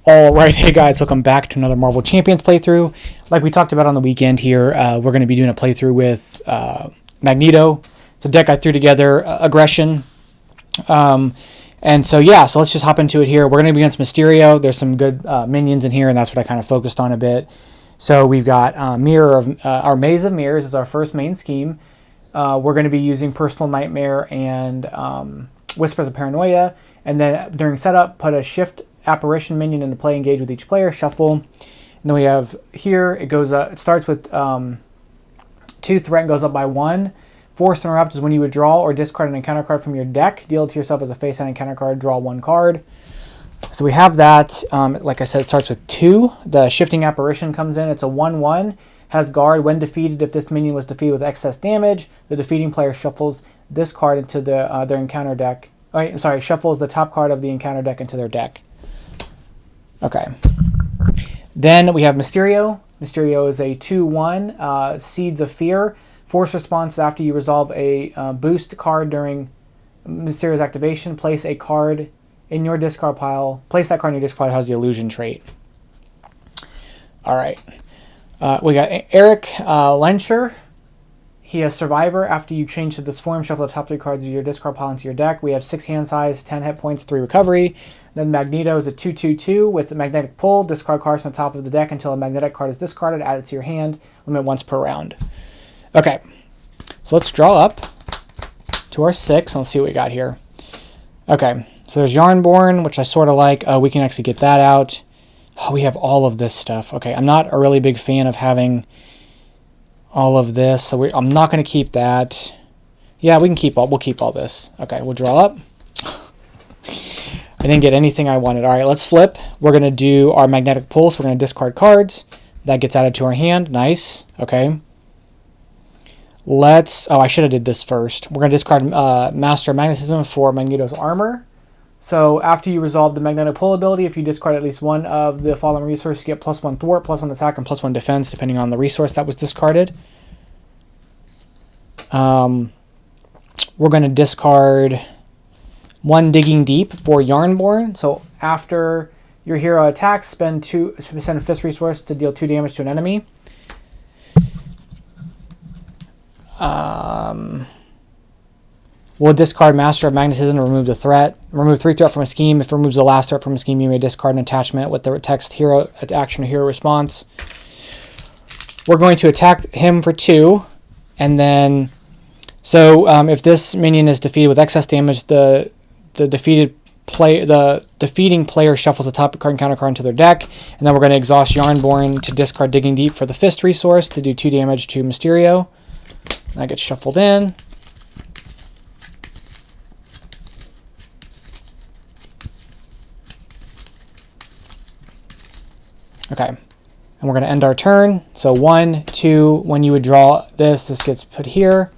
Alright, hey guys, welcome back to another Marvel Champions playthrough. Like we talked about on the weekend here, we're going to be doing a playthrough with Magneto. It's a deck I threw together, Aggression. And so yeah, so let's just hop into it here. We're going to be against Mysterio. There's some good minions in here, and that's what I kind of focused on a bit. So we've got Mirror of our Maze of Mirrors is our first main scheme. We're going to be using Personal Nightmare and Whispers of Paranoia. And then during setup, put a Shift Apparition minion into play, engage with each player, shuffle. And then we have here, it goes up, it starts with 2 threat and goes up by 1. Force Interrupt is when you would draw or discard an encounter card from your deck, deal it to yourself as a face-down encounter card, draw 1 card. So we have that. Like I said, it starts with 2. The Shifting Apparition comes in. It's a 1/1. Has guard. When defeated, if this minion was defeated with excess damage, the defeating player shuffles this card into their encounter deck. Oh, I'm sorry, shuffles the top card of the encounter deck into their deck. Okay. Then we have Mysterio. Mysterio is a 2/1, Seeds of Fear. Force response after you resolve a boost card during Mysterio's activation. Place a card in your discard pile. Place that card in your discard pile that has the illusion trait. All right. We got Eric Lenscher. He has Survivor. After you change to this form, shuffle the top 3 cards of your discard pile into your deck. We have 6 hand size, 10 hit points, 3 recovery. Then Magneto is a 2/2/2 with magnetic pull. Discard cards from the top of the deck until a magnetic card is discarded. Add it to your hand. Limit once per round. Okay, so let's draw up to our 6 and let's see what we got here. Okay, so there's Yarnborn, which I sort of like. We can actually get that out. Oh, we have all of this stuff. Okay, I'm not a really big fan of having all of this, so I'm not going to keep that. Yeah, we'll keep all this. Okay, we'll draw up. I didn't get anything I wanted. All right, let's flip. We're going to do our magnetic pull, so we're going to discard cards. That gets added to our hand. Nice. Okay. I should have did this first. We're going to discard Master of Magnetism for Magneto's armor. So after you resolve the magnetic pull ability, if you discard at least one of the following resources, you get +1 thwart, +1 attack, and +1 defense, depending on the resource that was discarded. We're going to discard 1 Digging Deep for Yarnborn. So after your hero attacks, spend a fist resource to deal 2 damage to an enemy. We'll discard Master of Magnetism to remove the threat. Remove 3 threat from a scheme. If it removes the last threat from a scheme, you may discard an attachment with the text hero action or hero response. We're going to attack him for 2, and then if this minion is defeated with excess damage, the defeating player shuffles the top card and counter card into their deck, and then we're going to exhaust Yarnborn to discard Digging Deep for the fist resource to do 2 damage to Mysterio. That gets shuffled in. Okay, and we're going to end our turn. So 1, 2, when you would draw this gets put here.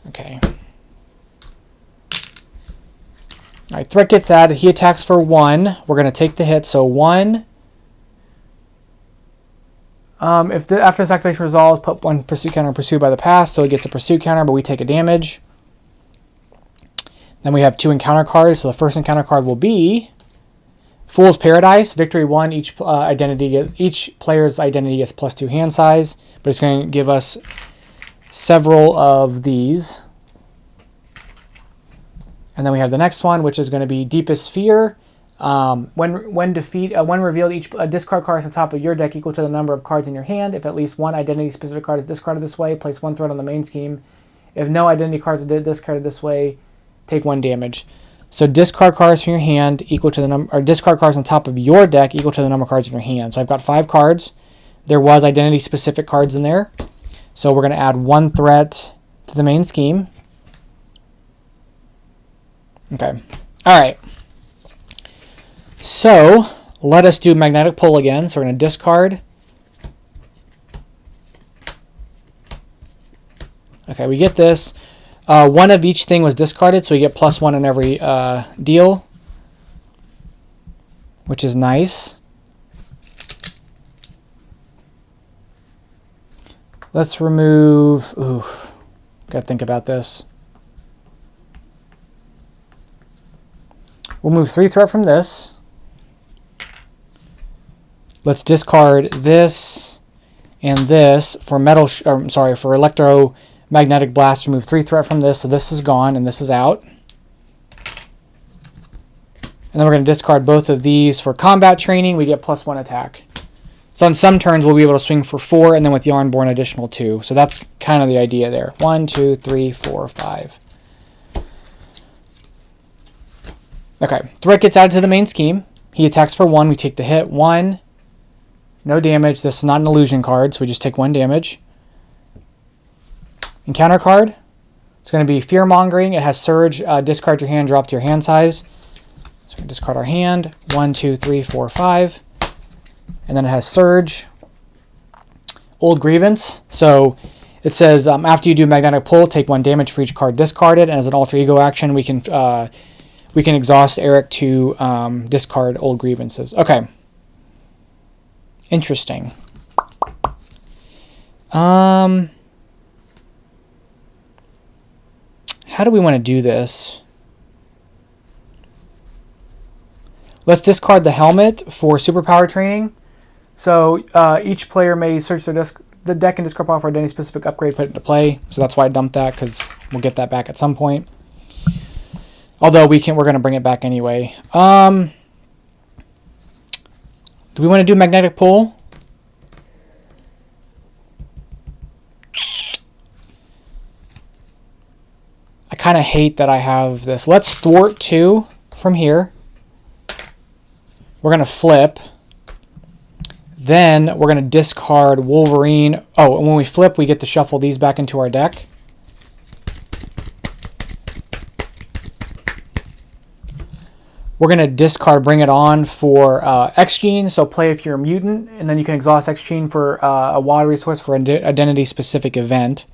Okay. All right, threat gets added. He attacks for 1. We're going to take the hit. So 1. After this activation resolves, put 1 pursuit counter pursued by the past. So he gets a pursuit counter, but we take a damage. Then we have 2 encounter cards. So the first encounter card will be Fool's Paradise. Victory 1. Each player's identity gets +2 hand size, but it's going to give us several of these. And then we have the next one, which is going to be Deepest Fear. When revealed, each discard card on top of your deck equal to the number of cards in your hand. If at least 1 identity-specific card is discarded this way, place 1 threat on the main scheme. If no identity cards are discarded this way, take 1 damage. So discard cards from your hand equal to the number, or discard cards on top of your deck equal to the number of cards in your hand. So I've got 5 cards. There was identity-specific cards in there. So we're going to add 1 threat to the main scheme. Okay. All right. So let us do magnetic pull again. So we're going to discard. Okay, we get this. 1 of each thing was discarded, so we get +1 in every deal, which is nice. Let's remove... Ooh, got to think about this. We'll move 3 threat from this. Let's discard this and this for for electromagnetic blast. Remove 3 threat from this, so this is gone and this is out. And then we're going to discard both of these for combat training. We get +1 attack. So on some turns, we'll be able to swing for 4, and then with Yarnborn, additional 2. So that's kind of the idea there. 1, 2, 3, 4, 5. Okay, threat gets added to the main scheme. He attacks for 1. We take the hit. 1. No damage. This is not an illusion card, so we just take 1 damage. Encounter card. It's going to be Fear-Mongering. It has Surge. Discard your hand, drop to your hand size. So we discard our hand. 1, 2, 3, 4, 5. And then it has Surge. Old Grievance. So it says after you do Magnetic Pull, take 1 damage for each card discarded. And as an alter ego action, we can exhaust Eric to discard Old Grievances. Okay. Interesting. How do we want to do this? Let's discard the helmet for superpower training. So each player may search the deck and discard power for any specific upgrade, put it into play. So that's why I dumped that, because we'll get that back at some point. Although we're going to bring it back anyway. Do we want to do Magnetic Pull? I kind of hate that I have this. Let's thwart 2 from here. We're going to flip. Then we're going to discard Wolverine. Oh, and when we flip, we get to shuffle these back into our deck. We're going to discard Bring It On for X-Gene, so play if you're a mutant, and then you can exhaust X-Gene for a water resource for an identity-specific event.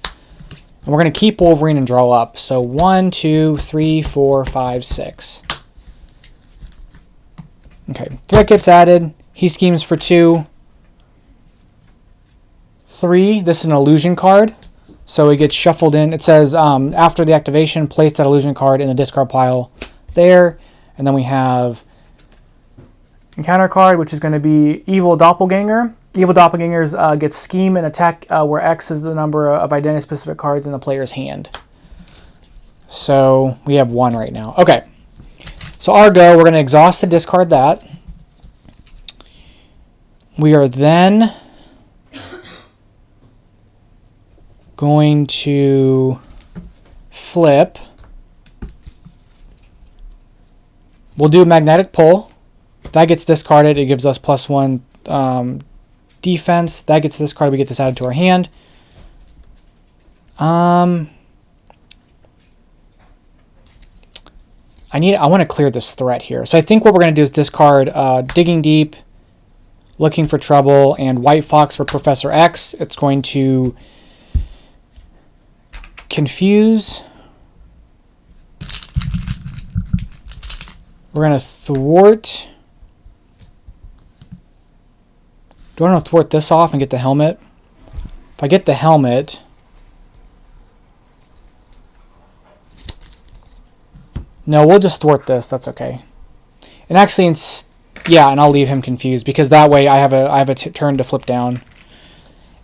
And we're going to keep Wolverine and draw up. So 1, 2, 3, 4, 5, 6. Okay, threat gets added. He schemes for 2. 3, this is an illusion card, so it gets shuffled in. It says after the activation, place that illusion card in the discard pile there. And then we have encounter card, which is going to be Evil Doppelganger. Evil Doppelgangers get scheme and attack, where X is the number of identity-specific cards in the player's hand. So we have 1 right now. Okay, so our go, we're going to exhaust and discard that. We are then going to flip. We'll do Magnetic Pull. That gets discarded. It gives us +1 defense. That gets discarded. We get this added to our hand. I want to clear this threat here. So I think what we're going to do is discard Digging Deep, Looking for Trouble, and White Fox for Professor X. It's going to confuse. We're going to thwart. Do I want to thwart this off and get the helmet? If I get the helmet, no, we'll just thwart this. That's okay. And actually, yeah, and I'll leave him confused, because that way I have a turn to flip down.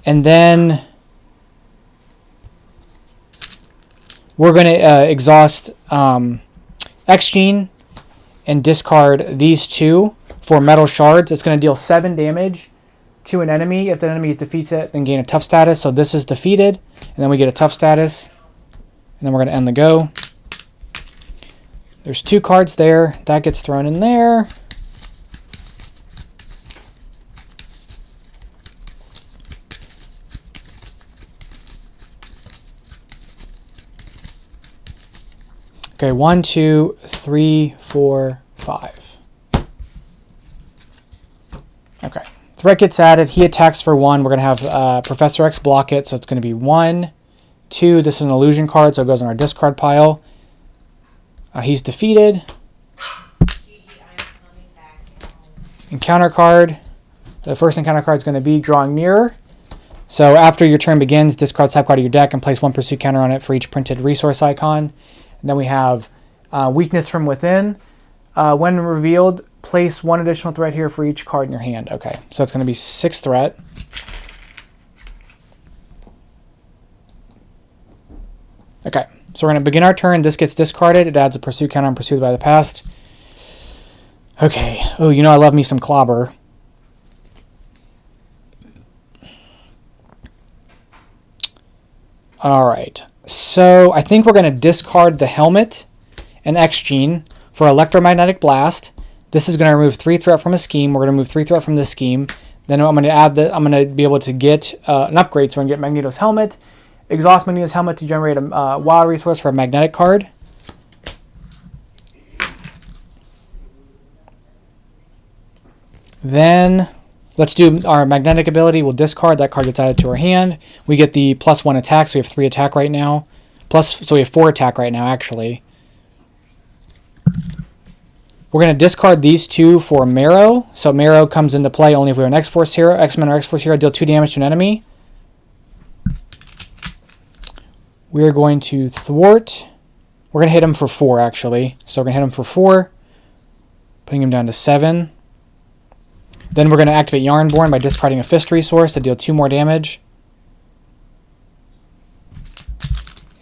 And then we're going to exhaust X-Gene and discard these 2 for Metal Shards. It's going to deal 7 damage to an enemy. If the enemy defeats it, then gain a tough status. So this is defeated, and then we get a tough status. And then we're going to end the go. There's 2 cards there. That gets thrown in there. Okay, 1, 2, 3, 4, 5. Okay, threat gets added. He attacks for 1. We're going to have Professor X block it, so it's going to be 1, 2. This is an illusion card, so it goes in our discard pile. He's defeated. Encounter card. The first encounter card is going to be Drawing Mirror. So after your turn begins, discard type card of your deck and place 1 pursuit counter on it for each printed resource icon. And then we have Weakness from Within. When revealed, place 1 additional threat here for each card in your hand. Okay, so it's going to be 6 threat. Okay, so we're going to begin our turn. This gets discarded. It adds a pursuit counter on Pursued by the Past. Okay. Oh, you know I love me some Clobber. All right. So I think we're going to discard the Helmet and X-Gene for Electromagnetic Blast. This is going to remove 3 threat from a scheme. We're going to remove 3 threat from this scheme. Then I'm going to add I'm going to be able to get an upgrade. So we're going to get Magneto's Helmet. Exhaust Magneto's Helmet to generate a wild resource for a magnetic card. Then let's do our magnetic ability. We'll discard. That card gets added to our hand. We get the +1 attack, so we have 3 attack right now. So we have 4 attack right now, actually. We're going to discard these 2 for Marrow. So Marrow comes into play only if we have an X-Force hero. X-Men or X-Force hero, deal 2 damage to an enemy. We're going to thwart. We're going to hit him for 4, actually. So we're going to hit him for 4, putting him down to 7. Then we're going to activate Yarnborn by discarding a Fist resource to deal 2 more damage.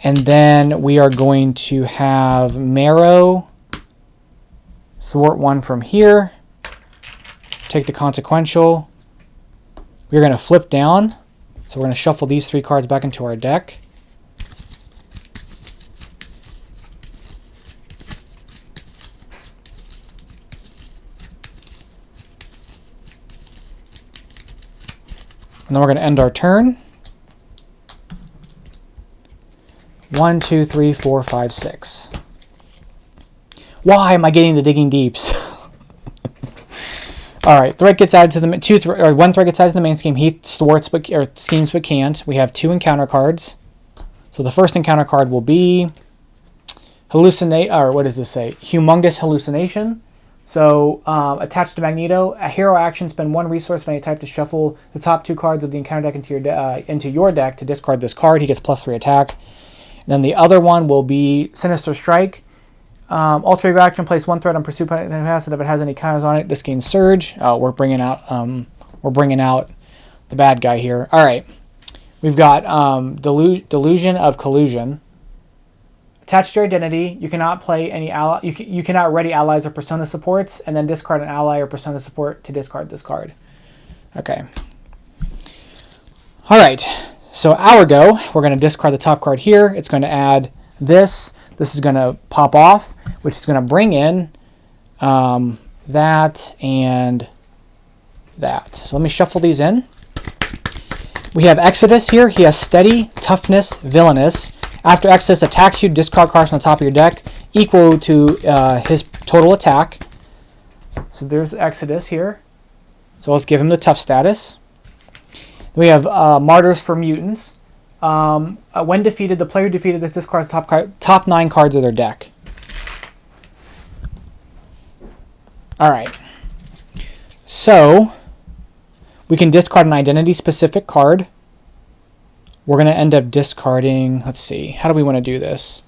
And then we are going to have Marrow thwart 1 from here. Take the consequential. We're going to flip down. So we're going to shuffle these 3 cards back into our deck. And then we're going to end our turn. 1, 2, 3, 4, 5, 6. Why am I getting the Digging Deeps? All right, threat gets added to the 1 threat gets added to the main scheme. He thwarts schemes but can't. We have 2 encounter cards. So the first encounter card will be what does this say? Humongous Hallucination. So attached to Magneto, a hero action, spend 1 resource of any type to shuffle the top 2 cards of the encounter deck into your deck to discard this card. He gets +3 attack. And then the other one will be Sinister Strike. Alter ego action, place 1 threat on Pursuit by the Past, and if it has any counters on it, this gains Surge. We're bringing out the bad guy here. All right, we've got Delusion of Collusion. Attached to your identity, you cannot play any ally. You cannot ready allies or persona supports, and then discard an ally or persona support to discard this card. Okay. All right. So our go. We're going to discard the top card here. It's going to add this. This is going to pop off, which is going to bring in that and that. So let me shuffle these in. We have Exodus here. He has Steady, Toughness, Villainous. After Exodus attacks you, discard cards from the top of your deck equal to his total attack. So there's Exodus here. So let's give him the tough status. We have Martyrs for Mutants. When defeated, the player defeated this discards top 9 cards of their deck. All right. So we can discard an identity-specific card. We're going to end up discarding, let's see, how do we want to do this?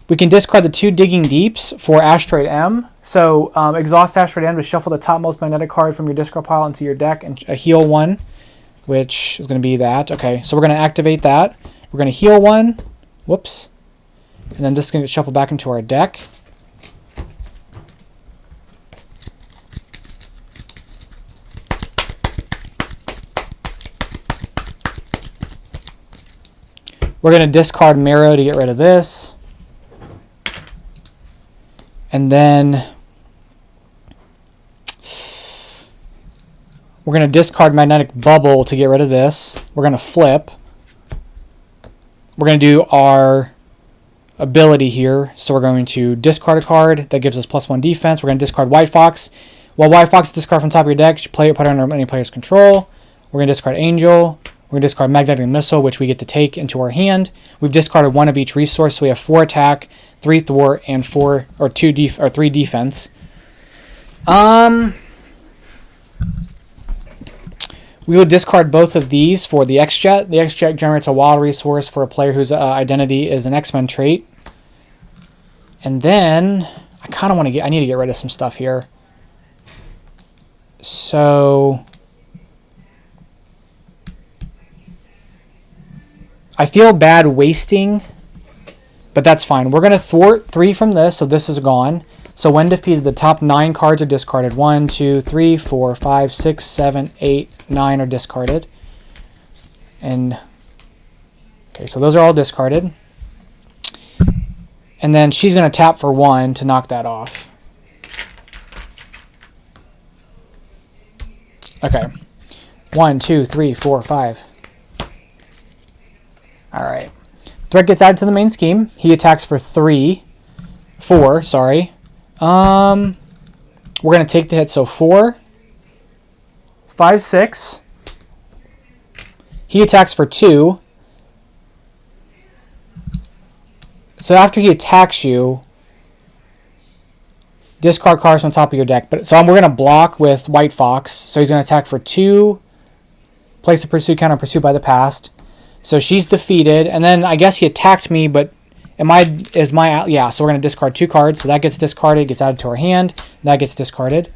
We can discard the 2 Digging Deeps for Asteroid M. So exhaust Asteroid M to shuffle the topmost magnetic card from your discard pile into your deck and heal 1, which is going to be that. Okay, so we're going to activate that. We're going to heal 1. Whoops. And then this is going to get shuffled back into our deck. We're going to discard Marrow to get rid of this. And then we're going to discard Magnetic Bubble to get rid of this. We're going to flip. We're going to do our ability here. So we're going to discard a card. That gives us +1 defense. We're going to discard White Fox. While White Fox is discarded from the top of your deck, you play it, put it under any player's control. We're going to discard Angel. We're going to discard Magnetic Missile, which we get to take into our hand. We've discarded 1 of each resource, so we have 4 attack, 3 thwart, and 3 defense. We We will discard both of these for the X-Jet. The X-Jet generates a wild resource for a player whose identity is an X-Men trait. And then I kind of want to I need to get rid of some stuff here. So I feel bad wasting, but that's fine. We're going to thwart 3 from this, so this is gone. So when defeated, the top 9 cards are discarded. 1, 2, 3, 4, 5, 6, 7, 8, 9 are discarded. And okay, so those are all discarded. And then she's going to tap for 1 to knock that off. Okay. 1, 2, 3, 4, 5. All right. Threat gets added to the main scheme. He attacks for 4, sorry. We're going to take the hit, so 4, 5, 6. He attacks for 2. So after he attacks you, discard cards from the top of your deck. So we're going to block with White Fox. So he's going to attack for 2, place the pursuit counter, pursued by the past. So she's defeated, and then I guess he attacked me, but yeah, so we're going to discard 2 cards. So that gets discarded, gets added to our hand. That gets discarded.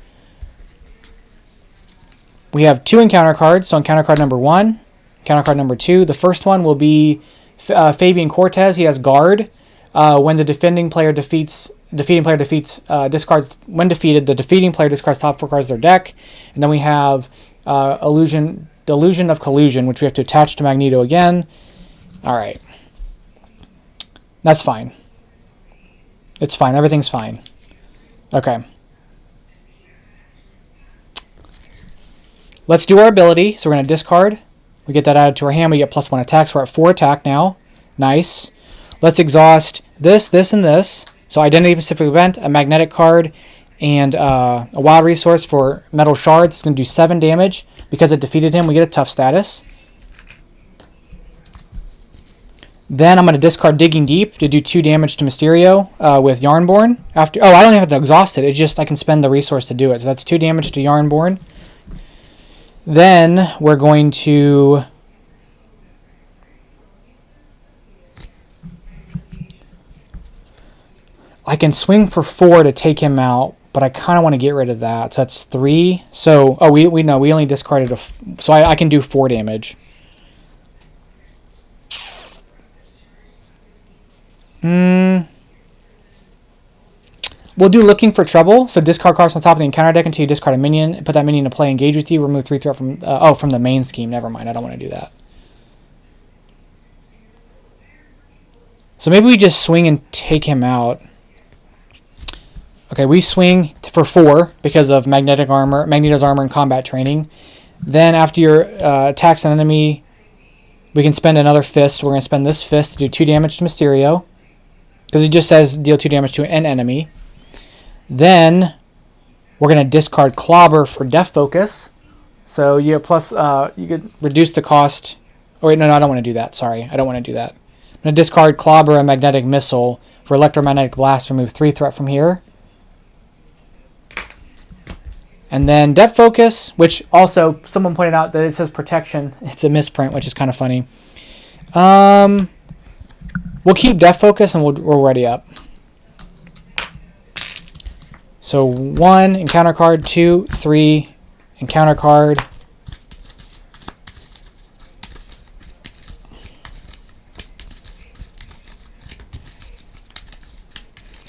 We have 2 encounter cards. So encounter card number 1, encounter card number 2. The first one will be Fabian Cortez. He has Guard. When the defeating player discards. When defeated, the defeating player discards top 4 cards of their deck. And then we have Delusion of Collusion, which we have to attach to Magneto again. All right. That's fine. It's fine. Everything's fine. Okay. Let's do our ability. So we're going to discard. We get that added to our hand. We get +1 attack. So we're at 4 attack now. Nice. Let's exhaust this, this, and this. So identity-specific event, a magnetic card, and a wild resource for metal shards. It's going to do 7 damage. Because it defeated him, we get a tough status. Then I'm going to discard Digging Deep to do 2 damage to Mysterio with Yarnborn. I don't even have to exhaust it. It's just I can spend the resource to do it. So that's 2 damage to Yarnborn. Then we're going to... I can swing for 4 to take him out, but I kind of want to get rid of that. So that's 3. So, we know we only discarded so I can do 4 damage. We'll do Looking for Trouble. So discard cards on top of the encounter deck until you discard a minion. Put that minion into play, engage with you, remove 3 threat from... from the main scheme. Never mind, I don't want to do that. So maybe we just swing and take him out. Okay, we swing for 4 because of Magneto's armor and combat training. Then after your attacks an enemy, we can spend another fist. We're going to spend this fist to do 2 damage to Mysterio. Because it just says deal 2 damage to an enemy. Then we're going to discard Clobber for Death Focus. So you plus you could reduce the cost. Oh wait, no, I don't want to do that. Sorry, I don't want to do that. I'm going to discard Clobber and Magnetic Missile for Electromagnetic Blast. Remove 3 threat from here. And then Depth Focus, which also someone pointed out that it says Protection. It's a misprint, which is kind of funny. We'll keep Depth Focus and we'll ready up. So 1, encounter card, 2, 3, encounter card.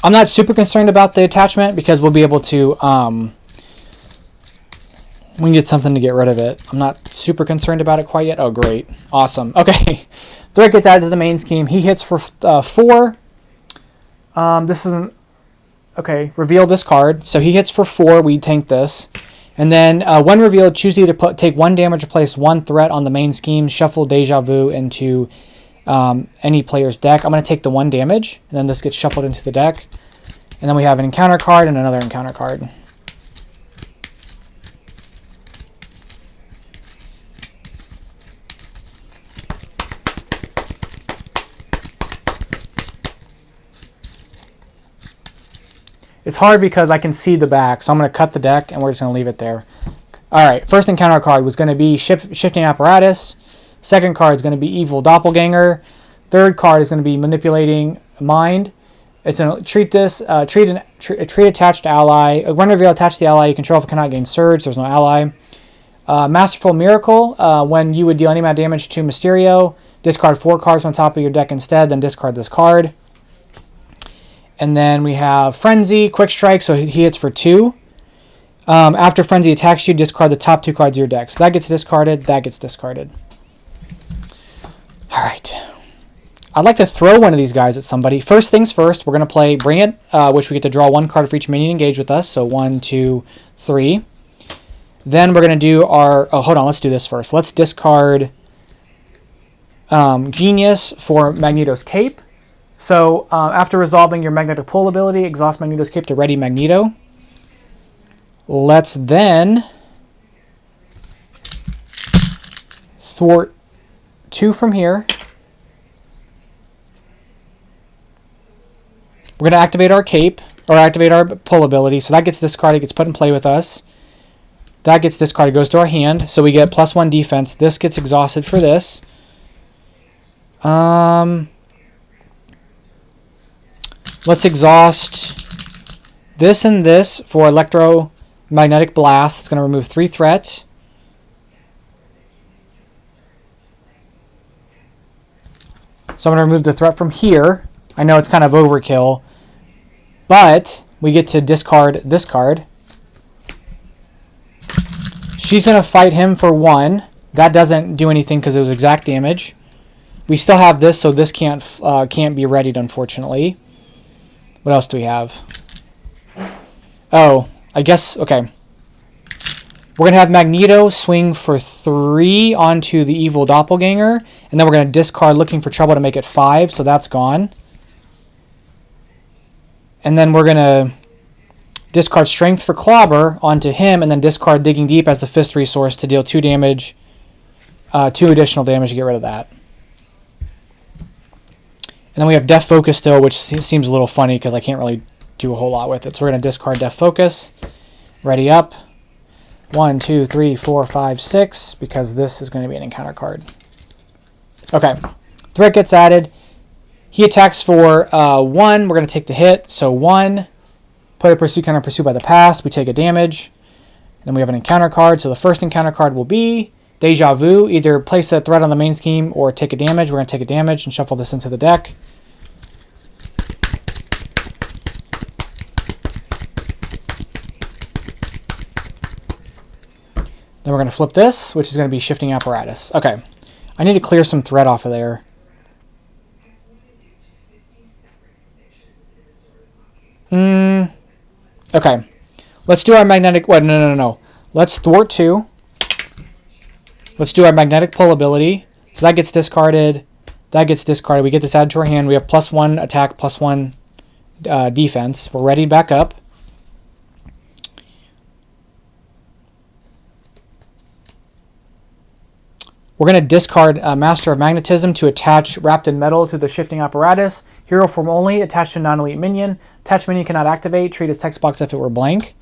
I'm not super concerned about the attachment because we'll be able to... we need something to get rid of it. I'm not super concerned about it quite yet. Oh, great. Awesome. Okay. Threat gets added to the main scheme. He hits for 4. This isn't... Okay, reveal this card. So he hits for 4. We tank this. And then when revealed, choose either take 1 damage or place 1 threat on the main scheme. Shuffle Deja Vu into any player's deck. I'm going to take the 1 damage. And then this gets shuffled into the deck. And then we have an encounter card and another encounter card. It's hard because I can see the back, so I'm going to cut the deck, and we're just going to leave it there. All right, first encounter card was going to be Shifting Apparatus. Second card is going to be Evil Doppelganger. Third card is going to be Manipulating Mind. It's going to treat attached ally. When reveal attached to the ally you control if it cannot gain Surge. There's no ally. Masterful Miracle. When you would deal any amount of damage to Mysterio, discard 4 cards from the top of your deck instead, then discard this card. And then we have Frenzy, Quick Strike, so he hits for 2. After Frenzy attacks you, discard the top 2 cards of your deck. So that gets discarded, that gets discarded. Alright. I'd like to throw one of these guys at somebody. First things first, we're going to play Bring It, which we get to draw 1 card for each minion engaged with us. So 1, 2, 3. Then we're going to do our... Oh, hold on, let's do this first. Let's discard Genius for Magneto's Cape. So after resolving your Magnetic Pull ability, exhaust Magneto's Cape to ready Magneto. Let's then thwart 2 from here. We're going to activate our Cape, or activate our Pull ability. So that gets discarded, gets put in play with us. That gets discarded, goes to our hand. So we get +1 defense. This gets exhausted for this. Let's exhaust this and this for Electromagnetic Blast. It's going to remove 3 threat. So I'm going to remove the threat from here. I know it's kind of overkill, but we get to discard this card. She's going to fight him for 1. That doesn't do anything because it was exact damage. We still have this, so this can't be readied, unfortunately. What else do we have? Oh, I guess, okay. We're going to have Magneto swing for 3 onto the Evil Doppelganger, and then we're going to discard Looking for Trouble to make it 5, so that's gone. And then we're going to discard Strength for Clobber onto him, and then discard Digging Deep as the fist resource to deal 2 damage, 2 additional damage to get rid of that. And then we have Death Focus still, which seems a little funny because I can't really do a whole lot with it. So we're going to discard Death Focus. Ready up. 1, 2, 3, 4, 5, 6, because this is going to be an encounter card. Okay. Threat gets added. He attacks for 1. We're going to take the hit. So 1. Put a Pursue counter Pursue by the Past. We take a damage. And then we have an encounter card. So the first encounter card will be Deja Vu. Either place a threat on the main scheme or take a damage. We're going to take a damage and shuffle this into the deck. Then we're going to flip this, which is going to be Shifting Apparatus. Okay. I need to clear some threat off of there. Okay. Let's do our magnetic... Wait, no. Let's thwart 2. Let's do our Magnetic Pull ability. So that gets discarded. That gets discarded. We get this added to our hand. We have +1 attack, +1 defense. We're ready back up. We're going to discard Master of Magnetism to attach Wrapped in Metal to the Shifting Apparatus. Hero form only, attached to a non-elite minion. Attached minion cannot activate. Treat as text box if it were blank.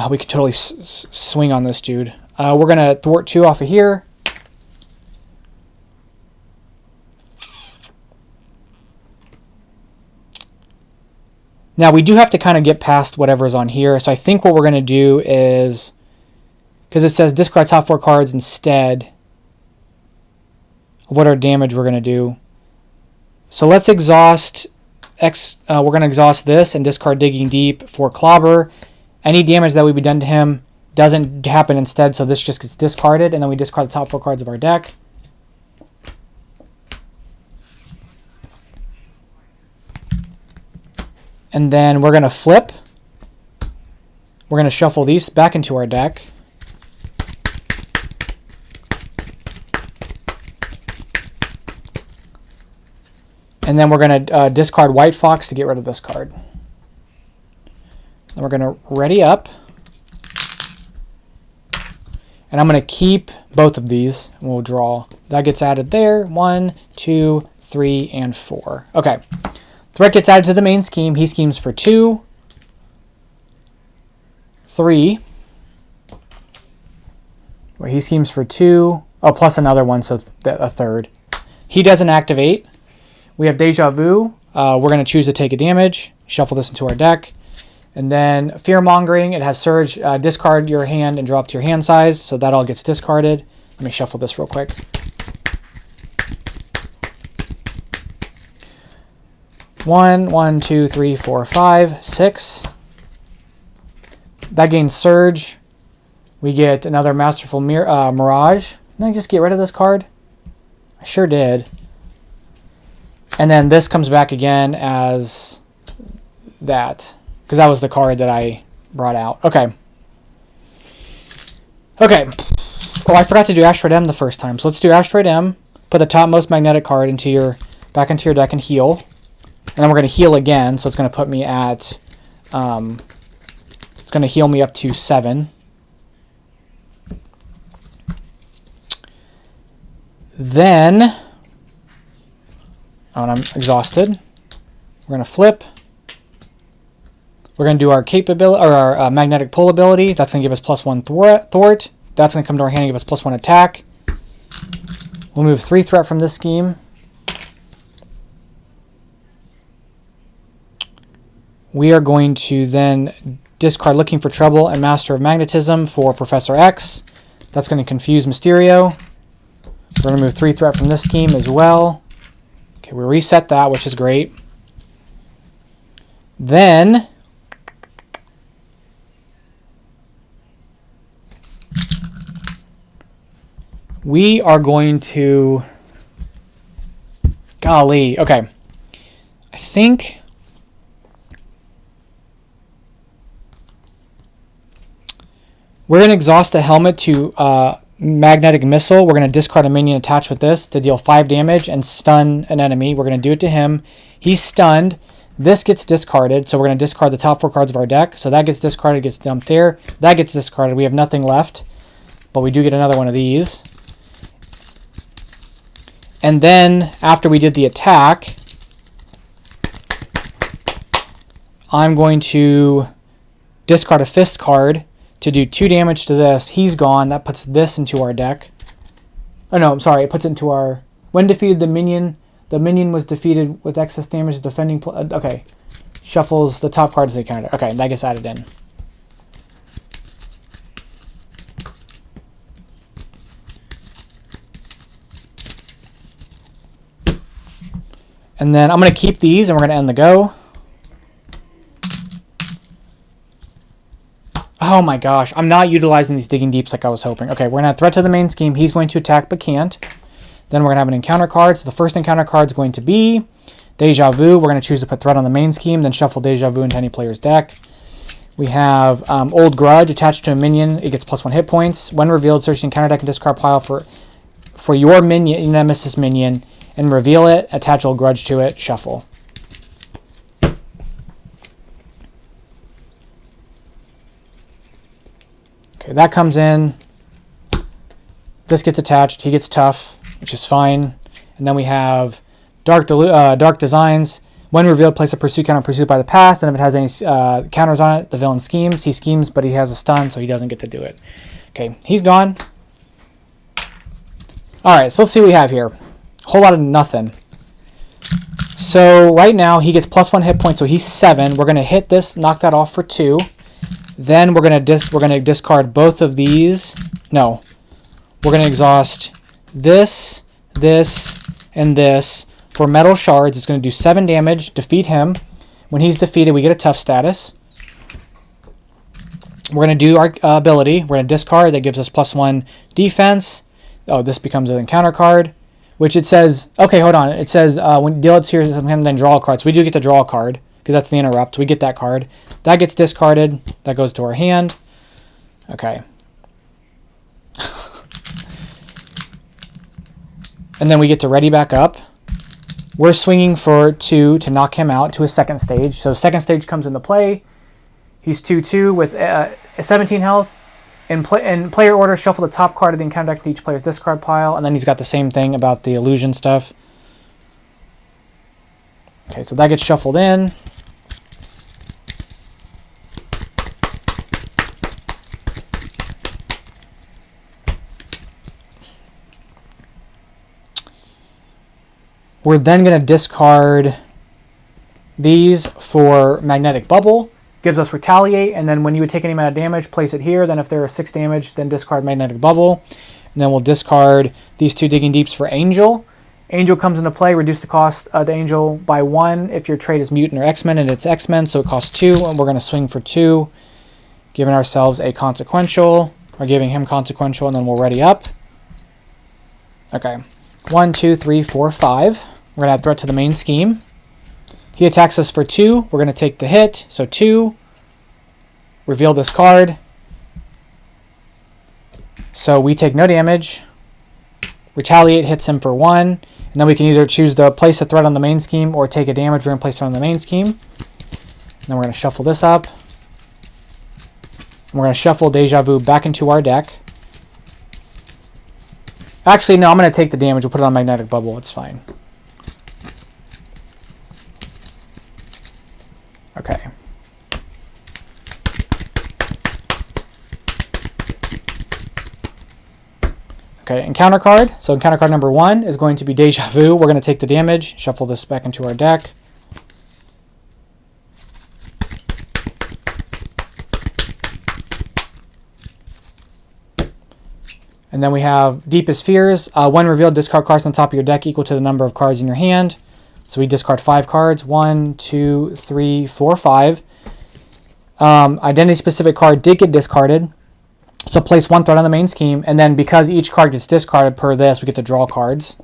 We could totally swing on this dude. We're going to thwart 2 off of here. Now, we do have to kind of get past whatever's on here. So I think what we're going to do is... Because it says discard top 4 cards instead of what our damage we're going to do. So let's exhaust we're going to exhaust this and discard Digging Deep for Clobber. Any damage that would be done to him doesn't happen instead, so this just gets discarded, and then we discard the top 4 cards of our deck. And then we're going to flip. We're going to shuffle these back into our deck. And then we're going to discard White Fox to get rid of this card. Then we're going to ready up. And I'm going to keep both of these, and we'll draw. That gets added there. 1, 2, 3, and 4. Okay. Threat gets added to the main scheme. He schemes for 2. 3, where he schemes for 2. Oh, plus another one, so a third. He doesn't activate. We have Deja Vu. We're going to choose to take a damage. Shuffle this into our deck. And then Fear Mongering. It has Surge. Discard your hand and drop to your hand size. So that all gets discarded. Let me shuffle this real quick. One, two, three, four, five, 6. That gains Surge. We get another Masterful Mirage. Didn't I just get rid of this card? I sure did. And then this comes back again as that, because that was the card that I brought out. Okay. Okay. Oh, I forgot to do Asteroid M the first time. So let's do Asteroid M. Put the topmost magnetic card back into your deck and heal. And then we're going to heal again. So it's going to put me at... it's going to heal me up to 7. Then... oh, and I'm exhausted. We're going to flip. We're going to do our capability, or our magnetic pull ability. That's going to give us +1 thwart. That's going to come to our hand and give us +1 attack. We'll move 3 threat from this scheme. We are going to then discard Looking for Trouble and Master of Magnetism for Professor X. That's going to confuse Mysterio. We're going to move 3 threat from this scheme as well. Okay, we reset that, which is great. Then we are going to... golly, okay. I think... we're going to exhaust the helmet to magnetic missile. We're going to discard a minion attached with this to deal 5 damage and stun an enemy. We're going to do it to him. He's stunned. This gets discarded, so we're going to discard the top 4 cards of our deck. So that gets discarded, gets dumped there. That gets discarded. We have nothing left, but we do get another one of these. And then after we did the attack, I'm going to discard a fist card to do 2 damage to this. He's gone. That puts this into our deck. Oh no, I'm sorry. It puts it into our... when defeated, the minion was defeated with excess damage. Defending... okay. Shuffles the top card to the counter. Okay, that gets added in. And then I'm going to keep these and we're going to end the go. Oh my gosh, I'm not utilizing these digging deeps like I was hoping. Okay, we're going to have threat to the main scheme. He's going to attack but can't. Then we're going to have an encounter card. So the first encounter card is going to be Deja Vu. We're going to choose to put threat on the main scheme, then shuffle Deja Vu into any player's deck. We have Old Grudge attached to a minion. It gets +1 hit points. When revealed, search the encounter deck and discard pile for your minion, nemesis minion, and reveal it. Attach Old Grudge to it. Shuffle. Okay, that comes in. This gets attached. He gets tough, which is fine. And then we have Dark Designs. When revealed, place a pursuit counter pursued by the past. And if it has any counters on it, the villain schemes. He schemes, but he has a stun, so he doesn't get to do it. Okay, he's gone. All right, so let's see what we have here. Whole lot of nothing. So right now he gets +1 hit point, so he's 7. We're gonna hit this, knock that off for 2. Then we're gonna discard both of these. No, we're gonna exhaust this, this, and this for metal shards. It's gonna do 7 damage. Defeat him. When he's defeated, we get a tough status. We're gonna do our ability. We're gonna discard. That gives us +1 defense. Oh, this becomes an encounter card, which it says. Okay, hold on. It says when you deal it to him, then draw a card. So we do get to draw a card because that's the interrupt. We get that card. That gets discarded. That goes to our hand. Okay. And then we get to ready back up. We're swinging for 2 to knock him out to a second stage. So second stage comes into play. He's 2/2 with 17 health. In player order, shuffle the top card of the encounter deck to each player's discard pile. And then he's got the same thing about the illusion stuff. Okay, so that gets shuffled in. We're then going to discard these for Magnetic Bubble. Gives us Retaliate, and then when you would take any amount of damage, place it here. Then if there is 6 damage, then discard Magnetic Bubble. And then we'll discard these 2 Digging Deeps for Angel. Angel comes into play, reduce the cost of the Angel by 1 if your trait is Mutant or X-Men, and it's X-Men, so it costs 2, and we're going to swing for 2, giving ourselves a Consequential, or giving him Consequential, and then we'll ready up. Okay, 1, 2, 3, 4, 5. We're going to add Threat to the main scheme. He attacks us for 2. We're going to take the hit, so 2. Reveal this card. So we take no damage. Retaliate hits him for 1. And then we can either choose to place a threat on the main scheme or take a damage. We're going to place it on the main scheme. And then we're going to shuffle this up. And we're going to shuffle Deja Vu back into our deck. Actually, no, I'm going to take the damage. We'll put it on Magnetic Bubble. It's fine. Okay. Okay, encounter card. So encounter card number 1 is going to be Deja Vu. We're going to take the damage, shuffle this back into our deck. And then we have Deepest Fears. When revealed, discard cards on top of your deck equal to the number of cards in your hand. So we discard 5 cards. 1, 2, 3, 4, 5. Identity specific card did get discarded. So place 1 threat on the main scheme, and then because each card gets discarded per this, we get to draw cards.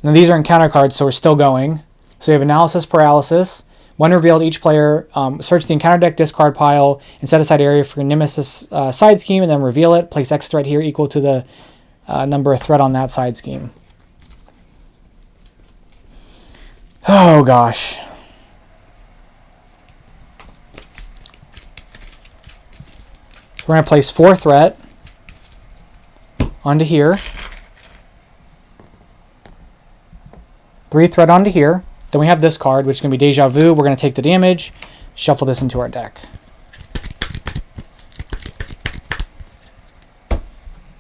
Now these are encounter cards, so we're still going. So we have Analysis Paralysis. When revealed, each player search the encounter deck discard pile and set aside area for Nemesis side scheme, and then reveal it. Place X threat here equal to the number of threat on that side scheme. Oh gosh. We're going to place 4 threat onto here. 3 threat onto here. Then we have this card, which is going to be Deja Vu. We're going to take the damage, shuffle this into our deck.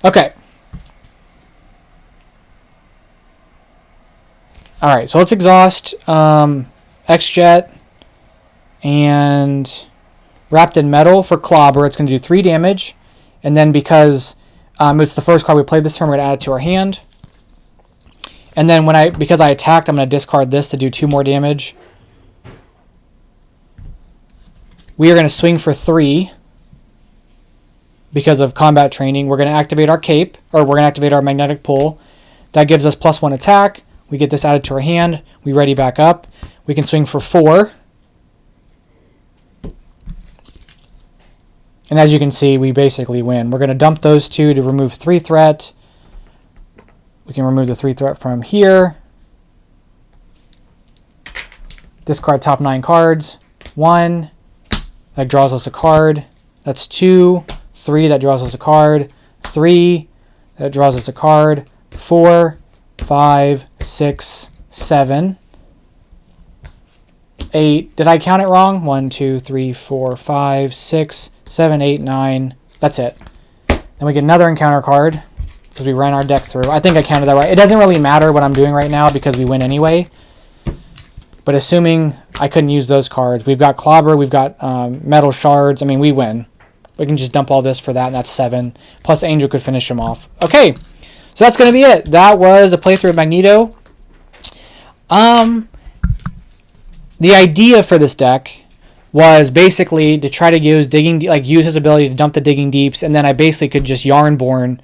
Okay. Alright, so let's exhaust X-Jet and Wrapped in Metal for Clobber. It's going to do 3 damage. And then because it's the first card we played this turn, we're going to add it to our hand. And then because I attacked, I'm going to discard this to do 2 more damage. We are going to swing for 3 because of combat training. We're going to activate our cape, or we're going to activate our magnetic pull. That gives us +1 attack. We get this added to our hand. We ready back up. We can swing for 4. And as you can see, we basically win. We're going to dump those 2 to remove 3 threat. We can remove the 3 threat from here. Discard top 9 cards. 1. That draws us a card. That's 2. 3. That draws us a card. 3. That draws us a card. 4. 5. 6. 7. 8. Did I count it wrong? 1, 2, 3, 4, 5, 6, 7, 8, 9. That's it. Then we get another encounter card because we ran our deck through. I think I counted that right. It doesn't really matter what I'm doing right now because we win anyway. But assuming I couldn't use those cards, we've got Clobber, we've got Metal Shards. I mean, we win. We can just dump all this for that, and that's 7. Plus Angel could finish him off. Okay, so that's going to be it. That was a playthrough of Magneto. The idea for this deck was basically to try to use use his ability to dump the Digging Deeps, and then I basically could just Yarnborn,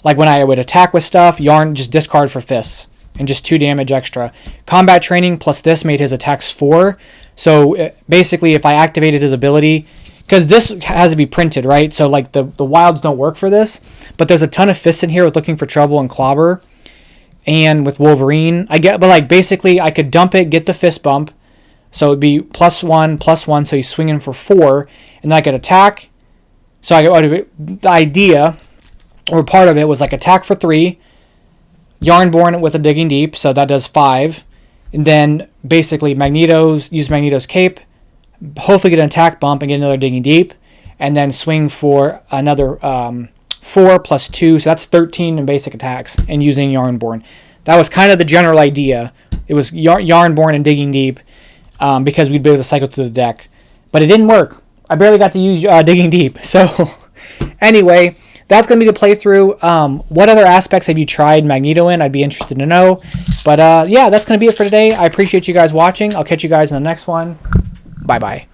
like when I would attack with stuff, just discard for fists and just 2 damage extra. Combat training plus this made his attacks 4. So basically, if I activated his ability, because this has to be printed, right? So like the wilds don't work for this, but there's a ton of fists in here with Looking for Trouble and Clobber, and with Wolverine. Basically I could dump it, get the fist bump. So it'd be +1, so he's swinging for 4, and then I could attack. So the idea, or part of it, was like attack for 3, Yarnborn with a Digging Deep, so that does 5, and then basically use Magneto's cape, hopefully get an attack bump and get another Digging Deep, and then swing for another 4 plus 2, so that's 13 in basic attacks, and using Yarnborn. That was kind of the general idea. It was Yarnborn and Digging Deep, because we'd be able to cycle through the deck. But it didn't work. I barely got to use Digging Deep. So anyway, that's going to be the playthrough. What other aspects have you tried Magento in? I'd be interested to know. But yeah, that's going to be it for today. I appreciate you guys watching. I'll catch you guys in the next one. Bye-bye.